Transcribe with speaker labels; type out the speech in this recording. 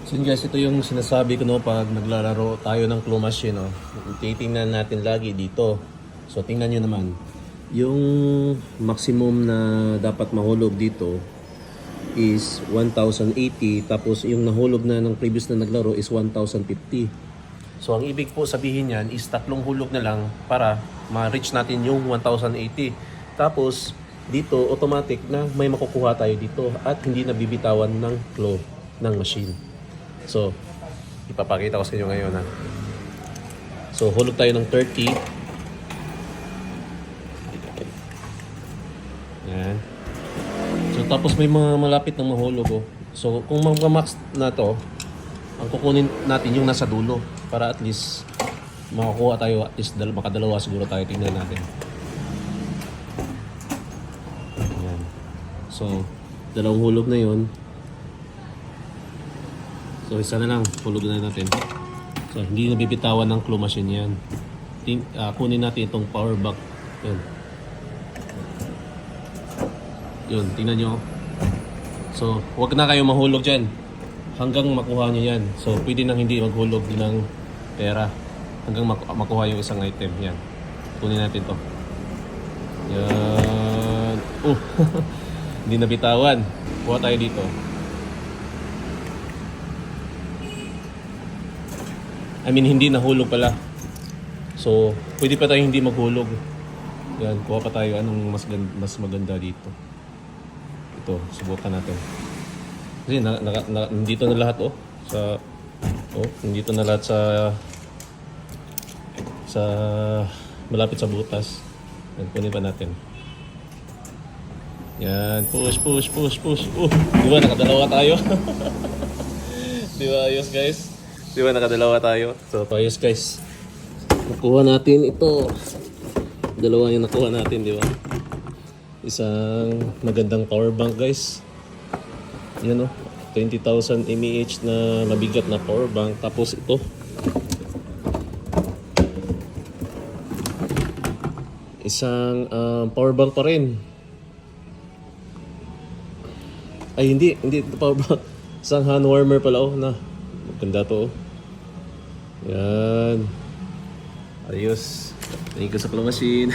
Speaker 1: So yun guys, ito yung sinasabi ko no pag naglalaro tayo ng claw machine no. Titingnan natin lagi dito. So tingnan nyo naman. Yung maximum na dapat mahulog dito is 1,080, tapos yung nahulog na ng previous na naglaro is 1,050. So ang ibig po sabihin yan is tatlong hulog na lang para ma-reach natin yung 1,080. Tapos dito automatic na may makukuha tayo dito at hindi nabibitawan ng claw ng machine. So, ipapakita ko sa inyo ngayon ha. So, hulog tayo ng 30. Yan. So, tapos may mga malapit na mahulog oh. So, kung mag-max na to, ang kukunin natin yung nasa dulo para at least makakuha tayo at least makadalawa siguro tayo. Tingnan natin. Yan. So, dalawang hulog na yun. So isa na lang, hulog na natin. So hindi nabibitawan ng claw machine yan. Kunin natin itong power bank. Yan. Yun, tingnan nyo. So huwag na kayo mahulog dyan hanggang makuha nyo yan. So pwede nang hindi maghulog ng pera hanggang makuha yung isang item. Yan. Kunin natin to. Yan. Hindi nabitawan. Kuha tayo dito. I mean, hindi nahulog pala. So, pwede pa tayo hindi maghulog. Yan, kuha pa tayo. Anong mas maganda dito? Ito, subukan natin. Kasi nandito na lahat oh. Nandito na lahat sa malapit sa butas. Yan, kunin pa natin. Yan, push. Di ba, nakadalawa tayo? Di ba, ayos guys? Di ba nakadalawa tayo? So, ayos guys. Nakuha natin ito. Dalawa yung nakuha natin, di ba? Isang magandang power bank guys. Yan o. 20,000 mAh na mabigat na power bank. Tapos ito. Isang power bank pa rin. Ay, hindi ito power bank. Isang hand warmer pala oh na. Maganda to oh. Yan. Ayos. Thank you sa claw machine.